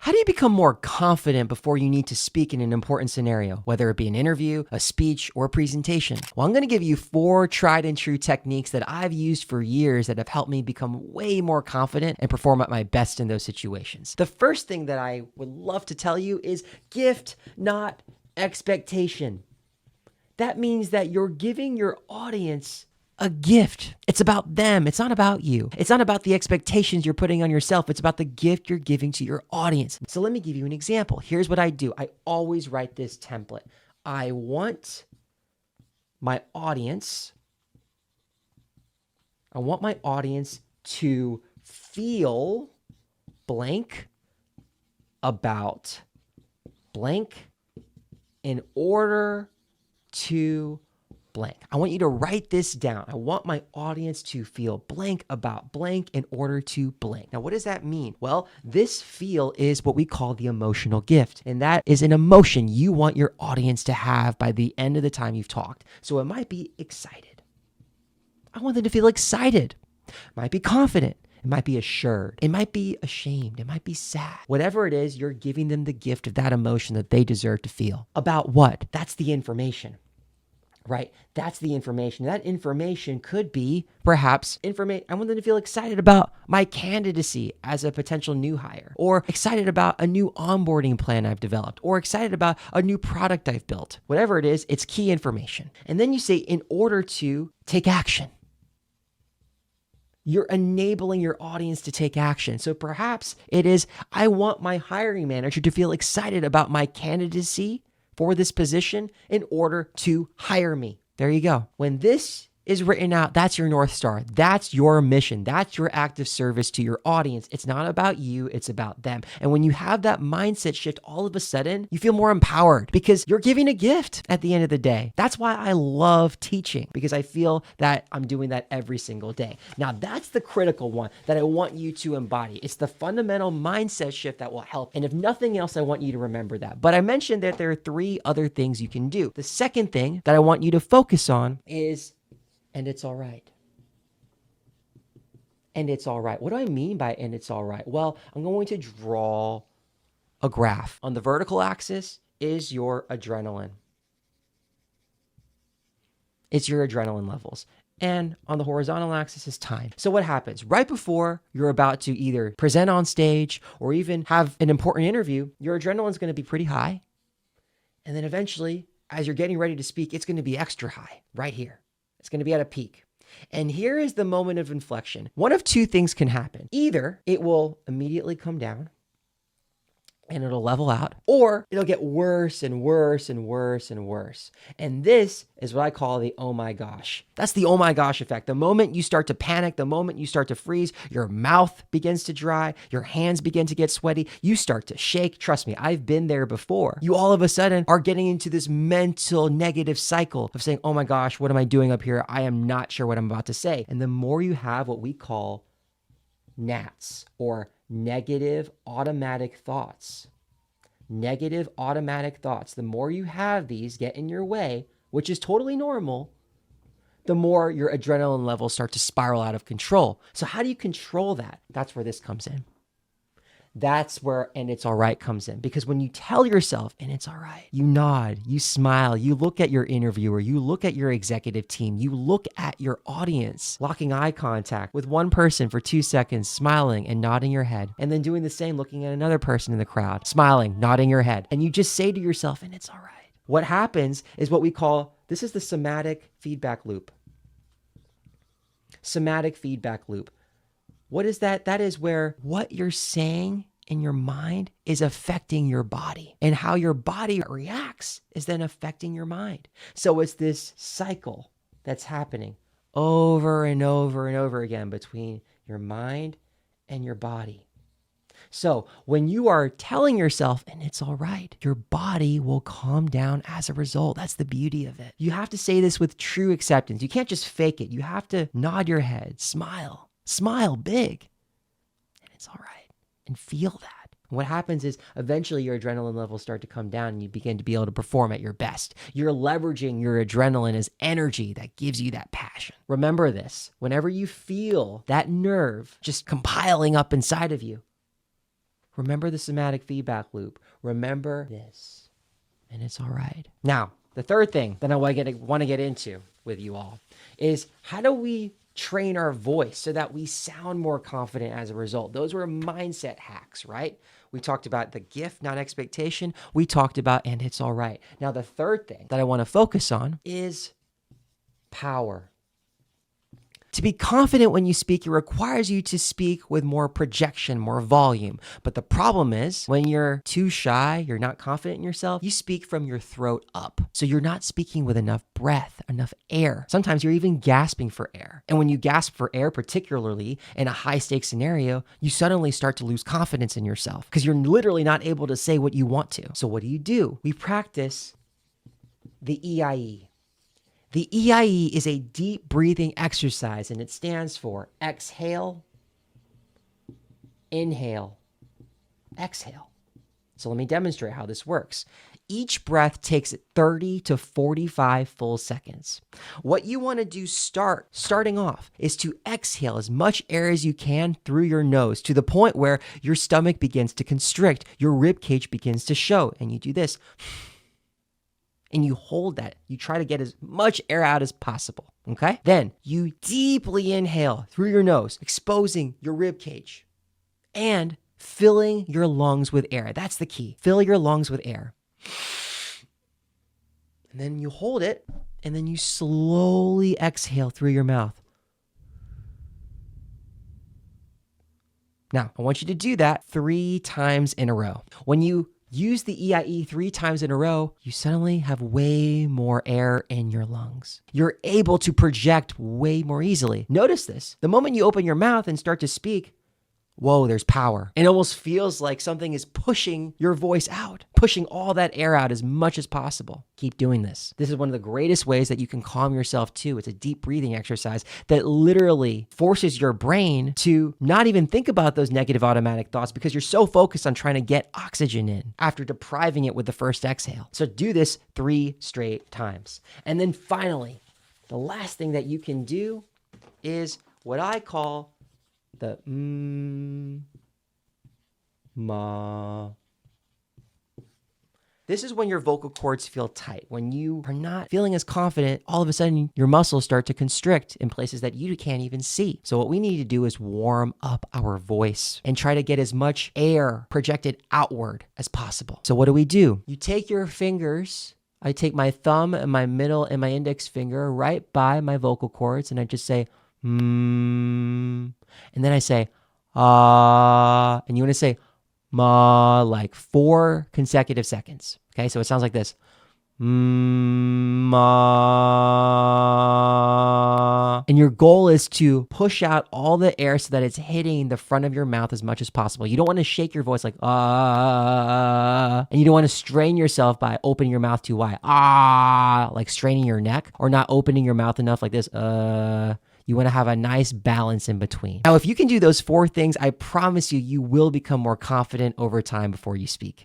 How do you become more confident before you need to speak in an important scenario, whether it be an interview, a speech, or a presentation? Well, I'm going to give you 4 tried and true techniques that I've used for years that have helped me become way more confident and perform at my best in those situations. The first thing that I would love to tell you is gift, not expectation. That means that you're giving your audience a gift. It's about them. It's not about you. It's not about the expectations you're putting on yourself. It's about the gift you're giving to your audience. So let me give you an example. Here's what I do. I always write this template. I want my audience to feel blank about blank in order to blank. I want you to write this down. I want my audience to feel blank about blank in order to blank. Now, what does that mean? Well, this feel is what we call the emotional gift. And that is an emotion you want your audience to have by the end of the time you've talked. So it might be excited. I want them to feel excited. It might be confident. It might be assured. It might be ashamed. It might be sad. Whatever it is, you're giving them the gift of that emotion that they deserve to feel. About what? That's the information. Right? That's the information. That information could be perhaps I want them to feel excited about my candidacy as a potential new hire, or excited about a new onboarding plan I've developed, or excited about a new product I've built. Whatever it is, it's key information. And then you say, in order to take action. You're enabling your audience to take action. So perhaps it is, I want my hiring manager to feel excited about my candidacy for this position in order to hire me. There you go. When this is written out, that's your North Star. That's your mission. That's your act of service to your audience. It's not about you, it's about them. And when you have that mindset shift, all of a sudden, you feel more empowered because you're giving a gift at the end of the day. That's why I love teaching, because I feel that I'm doing that every single day. Now, that's the critical one that I want you to embody. It's the fundamental mindset shift that will help. And if nothing else, I want you to remember that. But I mentioned that there are 3 other things you can do. The second thing that I want you to focus on is, and it's all right. And it's all right. What do I mean by and it's all right? Well, I'm going to draw a graph. On the vertical axis is your adrenaline. It's your adrenaline levels. And on the horizontal axis is time. So what happens? Right before you're about to either present on stage or even have an important interview, your adrenaline is going to be pretty high. And then eventually, as you're getting ready to speak, it's going to be extra high right here. It's going to be at a peak. And here is the moment of inflection. One of 2 things can happen. Either it will immediately come down and it'll level out, or it'll get worse and worse and worse and worse. And this is what I call the oh my gosh. That's the oh my gosh effect. The moment you start to panic, the moment you start to freeze, your mouth begins to dry, your hands begin to get sweaty, you start to shake. Trust me, I've been there before. You all of a sudden are getting into this mental negative cycle of saying, oh my gosh, what am I doing up here? I am not sure what I'm about to say. And the more you have what we call NATs, or negative automatic thoughts. Negative automatic thoughts. The more you have these get in your way, which is totally normal, the more your adrenaline levels start to spiral out of control. So how do you control that? That's where this comes in. That's where and it's all right comes in. Because when you tell yourself, and it's all right, you nod, you smile, you look at your interviewer, you look at your executive team, you look at your audience, locking eye contact with one person for 2 seconds, smiling and nodding your head, and then doing the same, looking at another person in the crowd, smiling, nodding your head. And you just say to yourself, and it's all right. What happens is what we call, this is the somatic feedback loop. Somatic feedback loop. What is that? That is where what you're saying in your mind is affecting your body, and how your body reacts is then affecting your mind. So it's this cycle that's happening over and over and over again between your mind and your body. So when you are telling yourself, and it's all right, your body will calm down as a result. That's the beauty of it. You have to say this with true acceptance. You can't just fake it. You have to nod your head, smile big, and it's all right, and feel that. What happens is eventually your adrenaline levels start to come down and you begin to be able to perform at your best. You're leveraging your adrenaline as energy that gives you that passion. Remember this, whenever you feel that nerve just compiling up inside of you, Remember the somatic feedback loop. Remember this, and it's all right. Now, the third thing that I want to get into with you all is how do we train our voice so that we sound more confident as a result? Those were mindset hacks, right? We talked about the gift, not expectation. We talked about, and it's all right. Now, the third thing that I want to focus on is power. To be confident when you speak, it requires you to speak with more projection, more volume. But the problem is when you're too shy, you're not confident in yourself, you speak from your throat up. So you're not speaking with enough breath, enough air. Sometimes you're even gasping for air. And when you gasp for air, particularly in a high stakes scenario, you suddenly start to lose confidence in yourself because you're literally not able to say what you want to. So what do? We practice the EIE. The EIE is a deep breathing exercise, and it stands for exhale, inhale, exhale. So let me demonstrate how this works. Each breath takes 30 to 45 full seconds. What you want to do starting off is to exhale as much air as you can through your nose to the point where your stomach begins to constrict, your rib cage begins to show, and you do this. And you hold that. You try to get as much air out as possible, okay? Then you deeply inhale through your nose, exposing your rib cage and filling your lungs with air. That's the key. Fill your lungs with air. And then you hold it, and then you slowly exhale through your mouth. Now, I want you to do that 3 times in a row. When you use the EIE 3 times in a row, you suddenly have way more air in your lungs. You're able to project way more easily. Notice this. The moment you open your mouth and start to speak, whoa, there's power. It almost feels like something is pushing your voice out, pushing all that air out as much as possible. Keep doing this. This is one of the greatest ways that you can calm yourself too. It's a deep breathing exercise that literally forces your brain to not even think about those negative automatic thoughts because you're so focused on trying to get oxygen in after depriving it with the first exhale. So do this 3 straight times. And then finally, the last thing that you can do is what I call the ma. This is when your vocal cords feel tight. When you are not feeling as confident, all of a sudden your muscles start to constrict in places that you can't even see. So what we need to do is warm up our voice and try to get as much air projected outward as possible. So what do? You take your fingers. I take my thumb and my middle and my index finger right by my vocal cords, and I just say, and then I say, ah, and you want to say, ma, like 4 consecutive seconds. Okay, so it sounds like this. Ma. And your goal is to push out all the air so that it's hitting the front of your mouth as much as possible. You don't want to shake your voice like, ah, and you don't want to strain yourself by opening your mouth too wide. Ah, like straining your neck or not opening your mouth enough like this. You want to have a nice balance in between. Now, if you can do those 4 things, I promise you, you will become more confident over time before you speak.